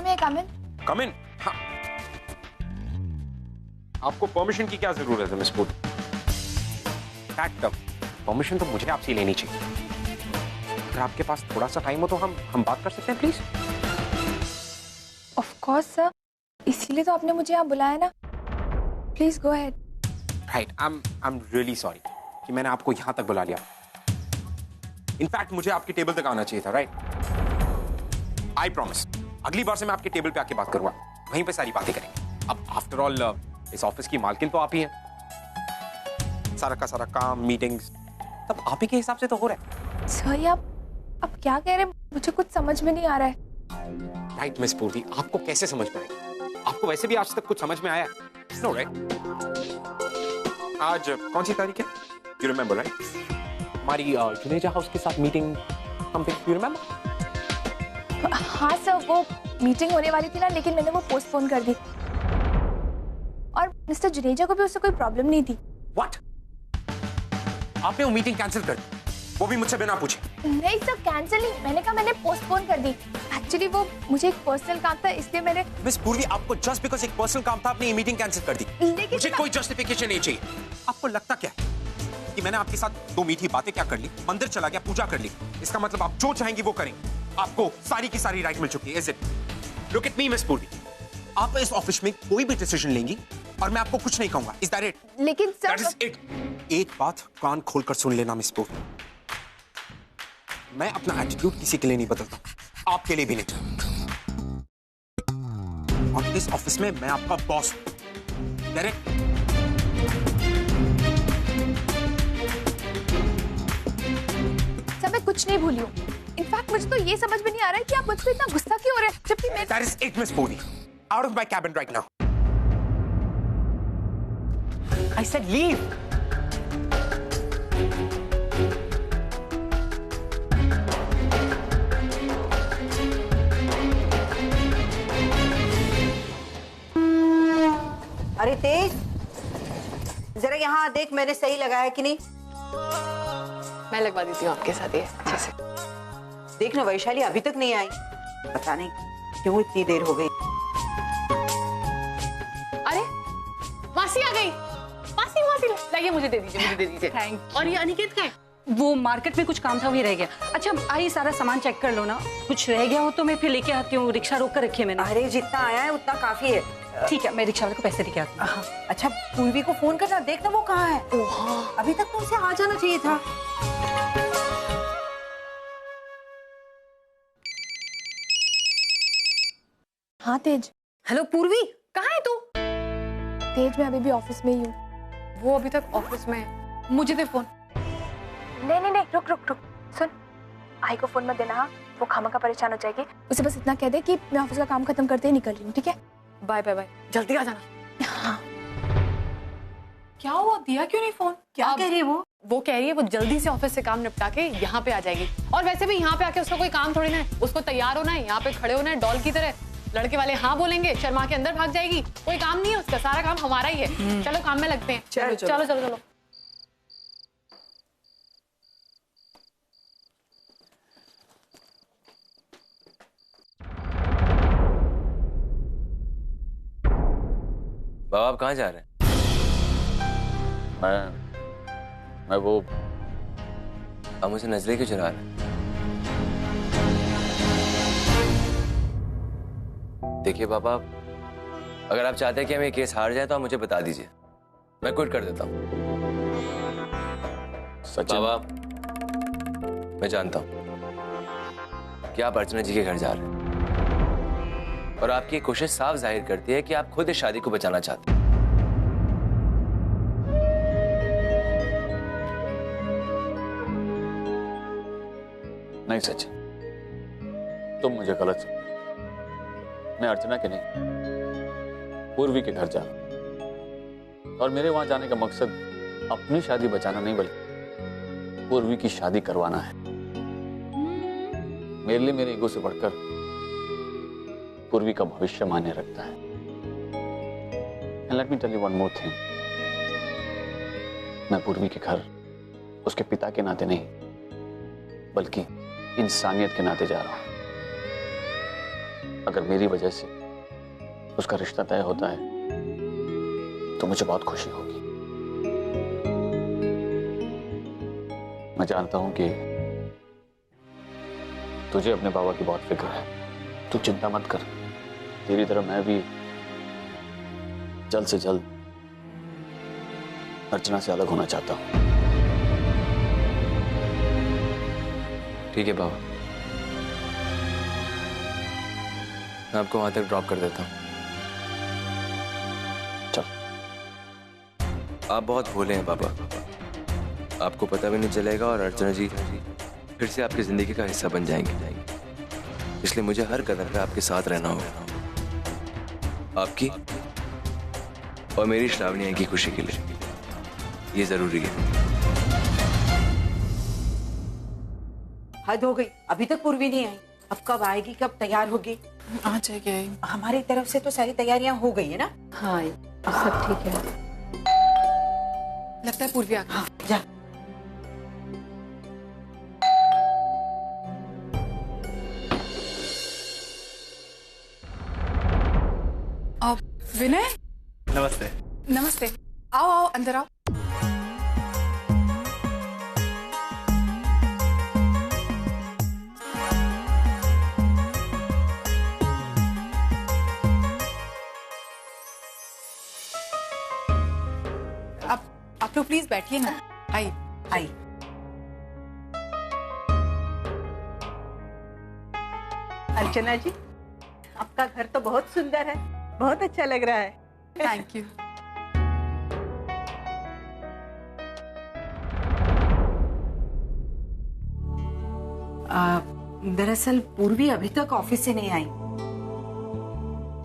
Sir मैं कम इन? कम इन? हाँ। आपको परमिशन की क्या जरूरत है मिस पूर्वी? परमिशन तो मुझे आपसे लेनी चाहिए। अगर आपके पास थोड़ा सा टाइम हो तो हम बात कर सकते हैं प्लीज। ऑफ कोर्स सर, इसीलिए तो आपने मुझे यहाँ बुलाया ना। Please go ahead. Right, I am really sorry कि मैंने आपको यहाँ तक बुला लिया। इनफैक्ट मुझे आपकी टेबल तक आना चाहिए था, राइट? आई प्रॉमिस अगली बार से मैं आपके टेबल पे आके बात करूंगा, वहीं पे सारी बातें करेंगे। अब आफ्टर ऑल इस ऑफिस की मालकिन तो आप ही हैं। सारा का सारा काम, मीटिंग्स तब आप ही के हिसाब से तो हो रहा है। सर ये आप क्या कह रहे हैं? मुझे कुछ समझ में नहीं आ रहा है। राइट मिस पूर्वी, आपको कैसे समझ में आएगा? आपको वैसे भी आज तक कुछ समझ में आया है? No right? आज कौन सी तारीख है? You remember right? हमारी जुनेजा हाउस के साथ मीटिंग समथिंग, यू रिमेंबर? हाँ सर, वो मीटिंग होने वाली थी ना, लेकिन मैंने वो पोस्टपोन कर दी। और मिस्टर जुनेजा को भी उससे कोई प्रॉब्लम नहीं थी। व्हाट? आपने वो मीटिंग कैंसिल कर दी, वो भी मुझसे बिना पूछे? नहीं सर, कैंसिल नहीं, मैंने कहा मैंने पोस्टपोन कर दी। एक्चुअली वो मुझे एक पर्सनल काम था, इसलिए मैंने। मिस पूर्वी, आपको जस्ट बिकॉज एक पर्सनल काम था आपने ये मीटिंग कैंसिल कर दी? लेकिन मुझे कोई जस्टिफिकेशन नहीं चाहिए। आपको लगता क्या है कि मैंने आपके साथ दो मीठी बातें क्या कर ली, मंदिर चला गया, पूजा कर ली, इसका मतलब आप जो चाहेंगी वो करेंगे? आपको सारी की सारी राइट मिल चुकी है, is it? Look at me miss पूर्वी, आप इस ऑफिस में कोई भी डिसीजन लेंगी और मैं आपको कुछ नहीं कहूंगा, इज दैट इट? लेकिन सर, दैट इज इट। एक बात कान खोलकर सुन लेना मिस पूर्वी, मैं अपना एटीट्यूड किसी के लिए नहीं बदलता, आपके लिए भी नहीं। और इस ऑफिस में मैं आपका बॉस हूं, डायरेक्ट। सर मैं कुछ नहीं भूली हूँ। इनफैक्ट मुझे तो ये समझ में नहीं आ रहा है कि आप मुझ पे इतना गुस्सा क्यों हो रहे हैं, जबकि मैं। That is it, Miss Puri. Out of my cabin right now. I said leave. अरे तेज, जरा यहाँ देख, मैंने सही लगाया कि नहीं? मैं लगवा देती हूँ आपके साथ ये अच्छे से। देखना वैशाली अभी तक नहीं आई, पता नहीं क्यों इतनी देर हो गई। अरे मासी आ गई। मासी मासी लाइए, मुझे दे दीजिए, मुझे दे दीजिए। Thank you. और ये अनिकेत का है? वो मार्केट में कुछ काम था, वही रह गया। अच्छा आई सारा सामान चेक कर लो ना, कुछ रह गया हो तो मैं फिर लेके आती हूँ। रिक्शा रोक कर रखी है मैंने। अरे जितना आया है उतना काफी है। ठीक है, मैं रिक्शा वाले को पैसे देके आती हूँ। अच्छा पूर्वी को फोन करना, देखना वो कहाँ है। अभी तक तो उसे आ जाना चाहिए था। हाँ तेज। हेलो पूर्वी, कहाँ है तू? तेज मैं अभी भी ऑफिस में ही हूँ। वो अभी तक ऑफिस में है, मुझे दे फोन। नहीं नहीं नहीं, रुक रुक रुक, सुन, आई को फोन मत देना। हाँ, वो खामखा परेशान हो जाएगी। उसे बस इतना कह दे कि मैं ऑफिस का काम खत्म करते ही निकल रही हूँ, ठीक है? बाय बाय बाय, जल्दी आ जाना। हाँ। क्या हुआ, दिया क्यों नहीं फोन? क्या कह रही है वो? वो कह रही है वो जल्दी से ऑफिस से काम निपटा के यहाँ पे आ जाएगी। और वैसे भी यहाँ पे आके उसका कोई काम थोड़ी ना है, उसको तैयार होना है, यहाँ पे खड़े होना है डॉल की तरह। लड़के वाले हाँ बोलेंगे, शर्मा के अंदर भाग जाएगी। कोई काम नहीं है उसका, सारा काम हमारा ही है। चलो काम में लगते हैं। चलो चलो चलो चलो। बाबा आप कहाँ जा रहे हैं? मैं वो, आप मुझे नजरे क्यों चुरा रहे हैं? देखिए बाबा, अगर आप चाहते हैं कि हम ये केस हार जाए तो आप मुझे बता दीजिए, मैं क्विट कर देता हूँ। बाबा मैं जानता हूँ कि आप अर्चना जी के घर जा रहे हैं और आपकी कोशिश साफ जाहिर करती है कि आप खुद इस शादी को बचाना चाहते हैं। नहीं सच, तुम मुझे गलत समझ। मैं अर्चना के नहीं, पूर्वी के घर जा रहा हूं और मेरे वहां जाने का मकसद अपनी शादी बचाना नहीं बल्कि पूर्वी की शादी करवाना है। मेरे लिए मेरे ईगो से बढ़कर पूर्वी का भविष्य मायने रखता है। And let me tell you one more thing, मैं पूर्वी के घर उसके पिता के नाते नहीं बल्कि इंसानियत के नाते जा रहा हूं। अगर मेरी वजह से उसका रिश्ता तय होता है तो मुझे बहुत खुशी होगी। मैं जानता हूं कि तुझे अपने बाबा की बहुत फिक्र है। तू चिंता मत कर, तेरी तरह मैं भी जल्द से जल्द अर्चना से अलग होना चाहता हूं। ठीक है बाबा, मैं आपको वहां तक ड्रॉप कर देता हूँ। चल। आप बहुत भोले हैं पापा, आपको पता भी नहीं चलेगा और अर्चना जी फिर से आपकी जिंदगी का हिस्सा बन जाएंगे। इसलिए मुझे हर कदम पे आपके साथ रहना होगा, आपकी और मेरी श्रावणी की खुशी के लिए। ये जरूरी है। हद हो गई, अभी तक पूर्वी नहीं आई। अब कब आएगी, कब तैयार होगी? आ जाएगी। हमारी तरफ से तो सारी तैयारियां हो गई है ना? हाँ सब ठीक है। लगता है पूर्वी आ गई। हाँ जा। विनय, नमस्ते। नमस्ते। आओ आओ अंदर आओ। आप लोग प्लीज बैठिए ना। आइए आई। अर्चना जी, आपका घर तो बहुत सुंदर है, बहुत अच्छा लग रहा है। Thank you. दरअसल पूर्वी अभी तक ऑफिस से नहीं आई।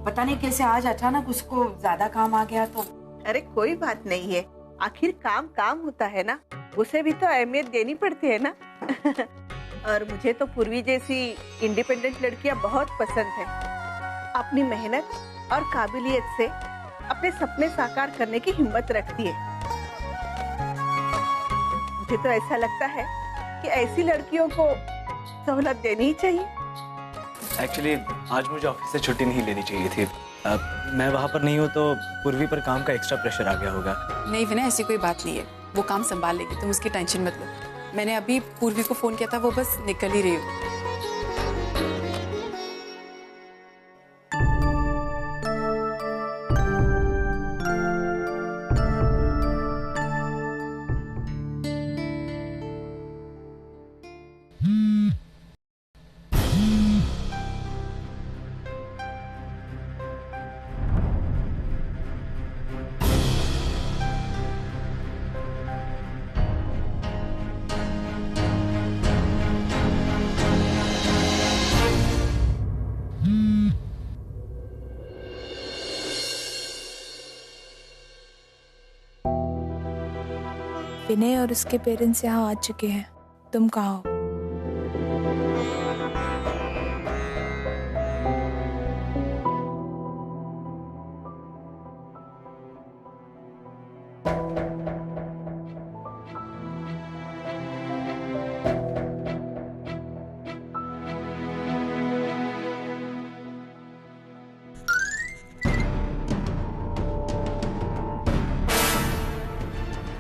पता नहीं कैसे आज अचानक उसको ज्यादा काम आ गया तो। अरे कोई बात नहीं है, आखिर काम काम होता है ना, उसे भी तो अहमियत देनी पड़ती है ना। और मुझे तो पूर्वी जैसी इंडिपेंडेंट लड़कियां बहुत पसंद है। अपनी मेहनत और काबिलियत से अपने सपने साकार करने की हिम्मत रखती है। मुझे तो ऐसा लगता है कि ऐसी लड़कियों को सहूलत देनी ही चाहिए। एक्चुअली आज मुझे ऑफिस से छुट्टी नहीं लेनी चाहिए थी। मैं वहाँ पर नहीं हूँ तो पूर्वी पर काम का एक्स्ट्रा प्रेशर आ गया होगा। नहीं विनय, ऐसी कोई बात नहीं है, वो काम संभाल लेगी, तुम उसकी टेंशन मत लो। मैंने अभी पूर्वी को फोन किया था, वो बस निकल ही रही हो। विनय और उसके पेरेंट्स यहाँ आ चुके हैं, तुम कहाँ हो?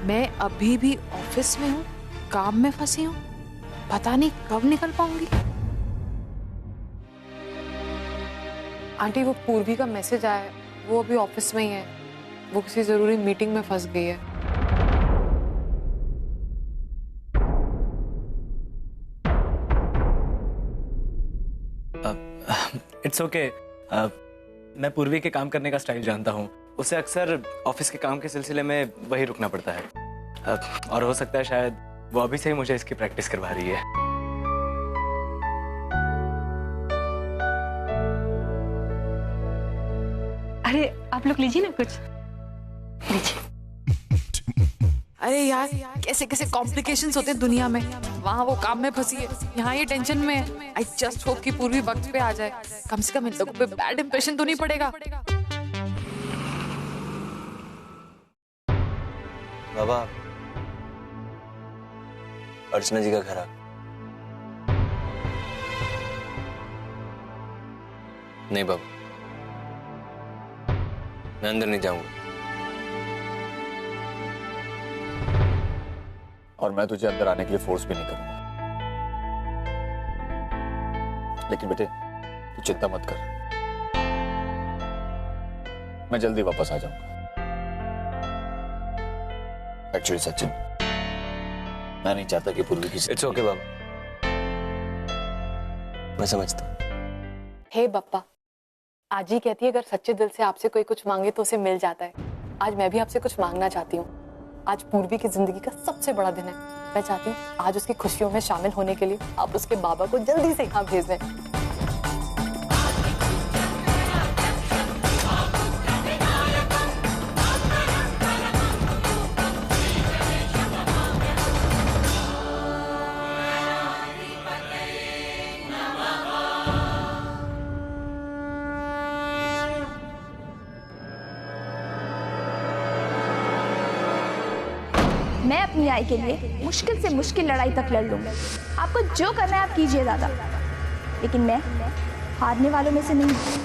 मैं अभी भी ऑफिस में हूँ, काम में फंसी हूँ, पता नहीं कब निकल पाऊंगी। आंटी वो पूर्वी का मैसेज आया है, वो अभी ऑफिस में ही है, वो किसी जरूरी मीटिंग में फंस गई है। It's okay. मैं पूर्वी के काम करने का स्टाइल जानता हूँ। उसे अक्सर ऑफिस के काम के सिलसिले में वही रुकना पड़ता है, और हो सकता है शायद वो अभी से ही मुझे इसकी प्रैक्टिस करवा रही है। अरे आप लोग लीजिए ना कुछ, लीजिए। अरे यार कैसे कैसे कॉम्प्लिकेशंस होते हैं दुनिया में। वहाँ वो काम में फंसी है, यहाँ ये टेंशन में है। आई जस्ट होप कि पूर्वी वक्त पे आ जाए, कम से कम इन लोगों पे बैड इंप्रेशन तो नहीं पड़ेगा। बाबा, अर्चना जी का घर आ। नहीं बाबा, मैं अंदर नहीं जाऊंगा। और मैं तुझे अंदर आने के लिए फोर्स भी नहीं करूंगा। लेकिन बेटे तू चिंता मत कर, मैं जल्दी वापस आ जाऊंगा। एक्चुअली सचिन, मैं नहीं चाहता कि पूर्वी की इट्स ओके बाबा, मैं समझता हूँ। हे बप्पा, आज ही कहती है अगर सच्चे दिल से आपसे कोई कुछ मांगे तो उसे मिल जाता है। आज मैं भी आपसे कुछ मांगना चाहती हूँ। आज पूर्वी की जिंदगी का सबसे बड़ा दिन है। मैं चाहती हूँ आज उसकी खुशियों में शामिल होने के लिए आप उसके बाबा को जल्दी से यहाँ भेज दें। मैं अपनी आई के लिए मुश्किल से मुश्किल लड़ाई तक लड़ लूंगी। आपको जो करना है आप कीजिए दादा, लेकिन मैं हारने वालों में से नहीं हूं।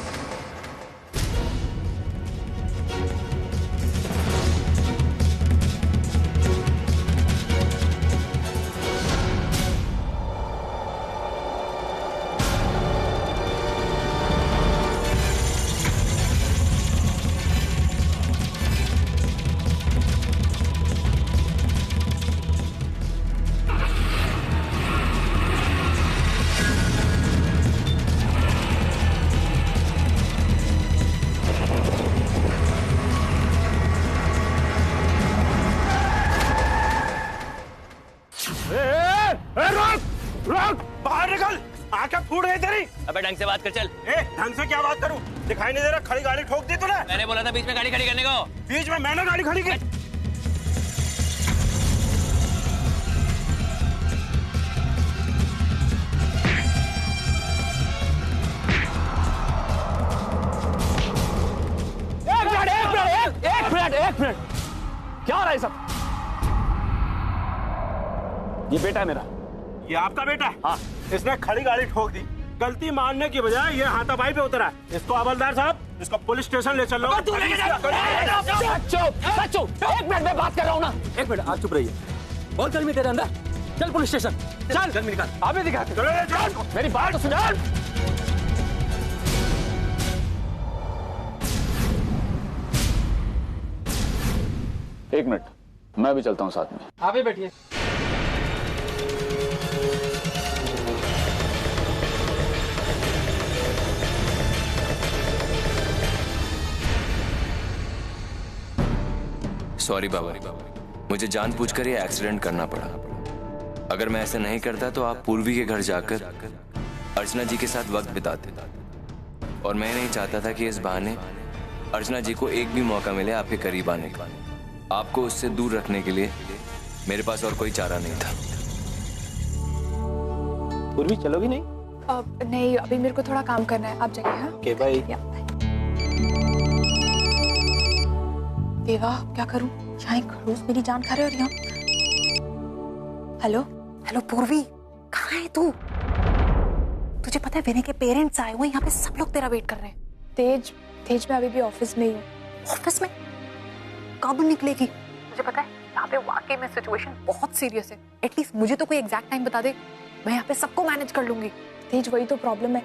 बाहर निकल, आंखें फूट गई तेरी। अबे ढंग से बात कर चल। ढंग से क्या बात करूं? दिखाई नहीं दे रहा? खड़ी गाड़ी ठोक दी तूने। मैंने बोला था बीच में गाड़ी खड़ी करने को। बीच में मैंने गाड़ी खड़ी की? एक मिनट, क्या हो रहा है सब? ये बेटा है मेरा। ये आपका बेटा है? हाँ। इसने खड़ी गाड़ी ठोक दी, गलती मानने की बजाय ये हाथापाई पे उतरा है। इसको हवलदार साहब, इसको पुलिस स्टेशन ले चलो। एक मिनट में बात कर रहा हूँ ना। एक मिनट, आप चुप रहिए। बहुत गर्मी तेरे अंदर, चल पुलिस स्टेशन चल। गर्मी निकाल, अभी दिखा। मेरी बात तो सुन। एक मिनट, मैं भी चलता हूँ साथ में। आप ही बैठिए। सॉरी बाबा, मुझे जानबूझकर ये एक्सीडेंट करना पड़ा। अगर मैं ऐसा नहीं करता तो आप पूर्वी के घर जाकर अर्चना जी के साथ वक्त बिताते, और मैं नहीं चाहता था कि इस बहाने अर्चना जी को एक भी मौका मिले आपके करीब आने का। आपको उससे दूर रखने के लिए मेरे पास और कोई चारा नहीं था। पूर्वी चलोगी नहीं? नहीं, अभी मेरे को थोड़ा काम करना है, आप जाइए। हाँ ओके बाय। देवा, क्या करूं? यहाँ एक खड़ूस मेरी जान खा रहे और यहाँ। हेलो हेलो पूर्वी, कहाँ है तू? तुझे पता है विनय के पेरेंट्स आए हुए, यहाँ पे सब लोग तेरा वेट कर रहे हैं। तेज मैं अभी भी ऑफिस में ही हूँ। ऑफिस में? कब निकलेगी? मुझे पता है यहाँ पे वाकई में सिचुएशन बहुत सीरियस है। एटलीस्ट मुझे तो कोई एग्जैक्ट टाइम बता दे, मैं यहाँ पे सबको मैनेज कर लूंगी। तेज, वही तो प्रॉब्लम है,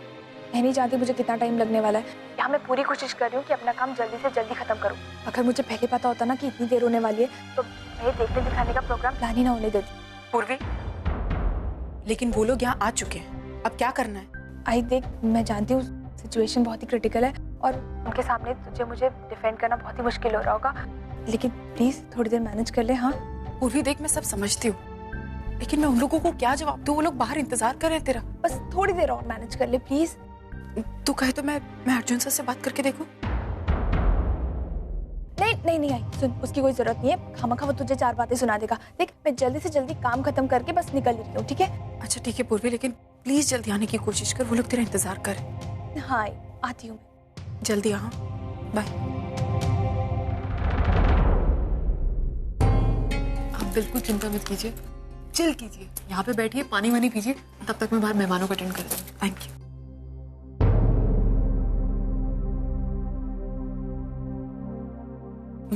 मैं नहीं जानती मुझे कितना टाइम लगने वाला है। यहाँ मैं पूरी कोशिश कर रही हूँ कि अपना काम जल्दी से जल्दी खत्म करूँ। अगर मुझे पहले पता होता ना कि इतनी देर होने वाली है तो मैं देखने दिखाने का प्रोग्राम प्लान ही ना होने देती। पूर्वी, लेकिन वो लोग यहाँ आ चुके हैं, अब क्या करना है? आई देख, मैं जानती हूँ सिचुएशन बहुत ही क्रिटिकल है और उनके सामने तुझे मुझे डिफेंड करना बहुत ही मुश्किल हो रहा होगा, लेकिन प्लीज थोड़ी देर मैनेज कर ले। हाँ पूर्वी देख, मैं सब समझती हूँ, लेकिन मैं उन लोगों को क्या जवाब दूँ? वो लोग बाहर इंतजार कर रहे हैं तेरा। बस थोड़ी देर और मैनेज कर ले प्लीज। तू कहे तो मैं अर्जुन सर से बात करके देखूं? नहीं आई, सुन, उसकी कोई जरूरत नहीं है। खामखा वो तुझे चार बातें सुना देगा। देख, मैं जल्दी से जल्दी काम खत्म करके बस निकल रही हूँ, ठीक है? अच्छा ठीक है पूर्वी, लेकिन प्लीज जल्दी आने की कोशिश कर, वो लोग तेरा इंतजार कर। हाँ आती हूँ, जल्दी आ। बाय। आप बिल्कुल चिंता मत कीजिए, चिल कीजिए, यहाँ पे बैठिए, पानी वानी पीजिए, तब तक मैं बाहर मेहमानों को अटेंड कर दूँ। Thank you.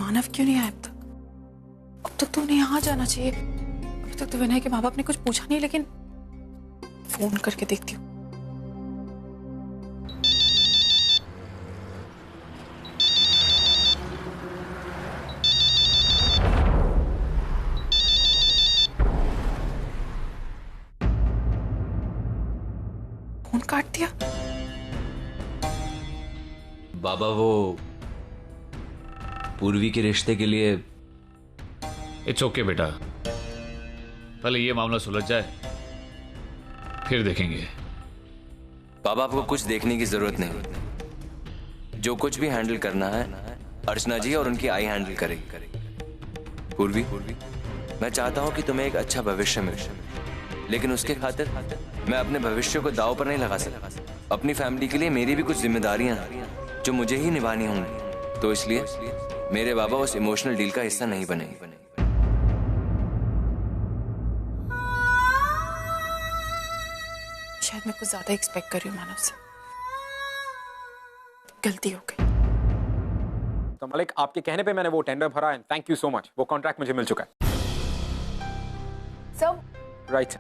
मानव क्यों नहीं आया अब तक? अब तक तो उन्हें यहाँ जाना चाहिए। अभी तक तो विनय के माँ बाप ने कुछ पूछा नहीं, लेकिन फोन करके देखती हूँ। फोन काट दिया। बाबा वो पूर्वी के रिश्ते के लिए। इट्स ओके बेटा, पहले ये मामला सुलझ जाए, फिर देखेंगे। बाबा आपको कुछ देखने की जरूरत नहीं। जो कुछ भी हैंडल करना है अर्चना जी और उनकी आई हैंडल करेगी। पूर्वी, मैं चाहता हूं कि तुम्हें एक अच्छा भविष्य मिले, लेकिन उसके खातिर मैं अपने भविष्य को दांव पर नहीं लगा सकता। अपनी फैमिली के लिए मेरी भी कुछ जिम्मेदारियां हैं जो मुझे ही निभानी होंगी। तो इसलिए मेरे बाबा उस इमोशनल डील का हिस्सा नहीं बनेंगे। शायद मैं कुछ ज्यादा एक्सपेक्ट कर रही हूँ मानव से। गलती हो गई। तो मलिक, आपके कहने पे मैंने वो टेंडर भरा and thank you so much. वो कॉन्ट्रैक्ट मुझे मिल चुका है। सर। राइट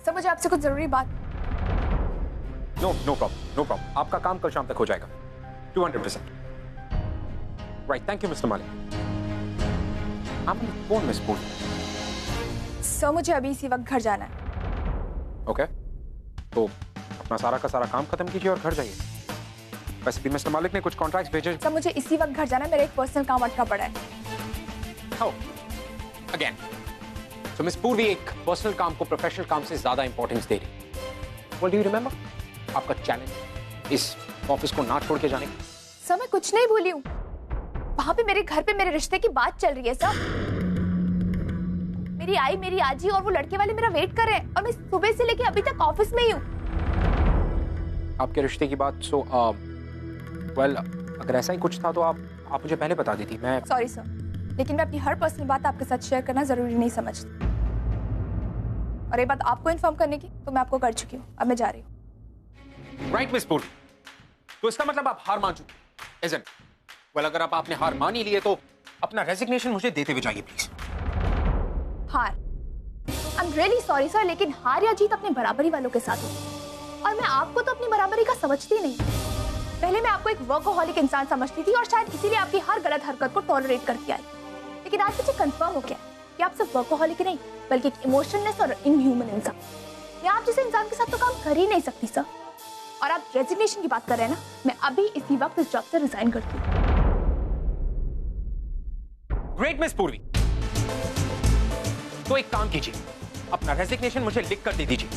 सर, मुझे आपसे कुछ जरूरी बात। No problem. आपका काम कल शाम तक हो जाएगा 200%। राइट, थैंक यू मिस्टर मालिक। आप कौन मिस पूर्वी? सर, मुझे अभी इसी वक्त घर जाना है। ओके, तो अपना सारा का सारा काम खत्म कीजिए और घर जाइए। वैसे भी मिस्टर मालिक ने कुछ कॉन्ट्रैक्ट्स भेजे। सर, मुझे इसी वक्त घर जाना है। मेरा एक पर्सनल काम अटका पड़ा है। Oh, again. So मिस पूर्वी एक पर्सनल काम को प्रोफेशनल काम से ज्यादा इंपॉर्टेंस दे रही। What do you remember? आपका चैलेंज इस ऑफिस को ना छोड़ के जाने का। सर, मैं कुछ नहीं भूली हूँ। वहां पे मेरे घर पे मेरे रिश्ते की बात चल रही है सर। मेरी आई, मेरी आजी और वो लड़के वाले मेरा वेट कर रहे हैं और मैं सुबह से लेके अभी तक ऑफिस में ही हूँ। आपके रिश्ते की बात वेल, अगर ऐसा ही कुछ था तो आप मुझे पहले बता दी थी। मैं सॉरी सर, लेकिन मैं अपनी हर पर्सनल बात आपके साथ शेयर करना जरूरी नहीं समझती। और ये बात आपको इन्फॉर्म करने की तो मैं आपको कर चुकी हूँ। अब मैं जा रही हूँ। राइट मिस पूर्वी, तो इसका मतलब आप हार मान चुके। Isn't? Well, अगर आपने हार मान ही ली है तो अपना रेजिग्नेशन मुझे देते हुए जाइए प्लीज। हार? I am really sorry sir, लेकिन हार या जीत अपने बराबरी वालों के साथ होती है और मैं आपको तो अपनी बराबरी का समझती नहीं। पहले मैं आपको एक वर्कोहॉलिक इंसान समझती थी और शायद इसीलिए आपकी हर गलत हरकत को टॉलरेट करती आई। लेकिन आज मुझे कंफर्म हो गया कि आप सिर्फ वर्कोहॉलिक नहीं बल्कि एक इमोशनलेस और इनह्यूमन इंसान। मैं आप जैसे इंसान के साथ तो काम कर ही नहीं सकती सर। और आप रेजिग्नेशन की बात कर रहे हैं ना, मैं अभी इसी वक्त इस जॉब से रिजाइन करती हूँ। ग्रेट मिस पूर्वी, तो एक काम कीजिए, अपना रेजिग्नेशन मुझे लिख कर दे दीजिए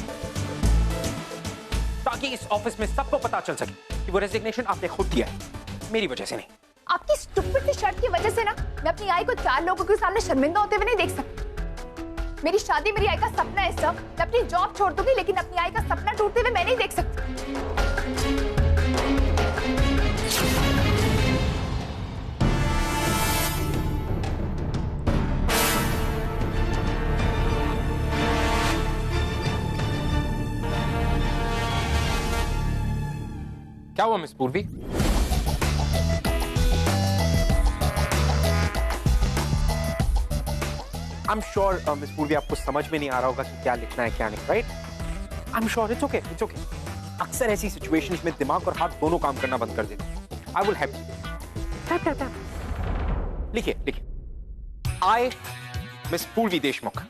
ताकि इस ऑफिस में सबको पता चल सके कि वो रेजिग्नेशन आपने खुद किया है, मेरी वजह से नहीं। आपकी स्टूपिड सी शर्ट की वजह से ना मैं अपनी आई को 4 लोगों के सामने शर्मिंदा होते हुए नहीं देख सकती। मेरी शादी मेरी आई का सपना है सर। मैं अपनी जॉब छोड़ दूंगी लेकिन अपनी आई का सपना टूटते हुए मैं नहीं देख सकती। क्या हुआ मिस पूर्वी? आई एम श्योर मिस पूर्वी आपको समझ में नहीं आ रहा होगा कि क्या लिखना है क्या नहीं, right? I am sure it's okay. अक्सर ऐसी सिचुएशंस में दिमाग और हाथ दोनों काम करना बंद कर देते हैं। I will help you. लिखिए। आई मिस पूर्वी Deshmukh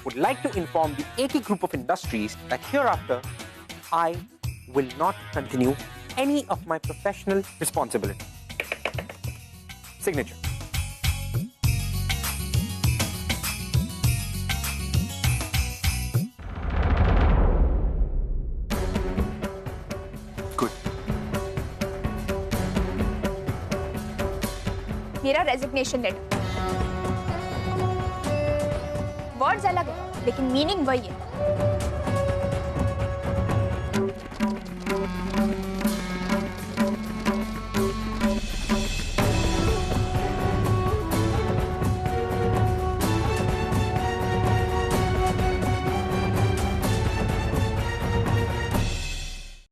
would like to inform the AK Group of Industries that hereafter I will not continue any of my professional responsibility. Signature. Good. मेरा रेजिग्नेशन लेटर। वर्ड्स अलग है लेकिन meaning वही है।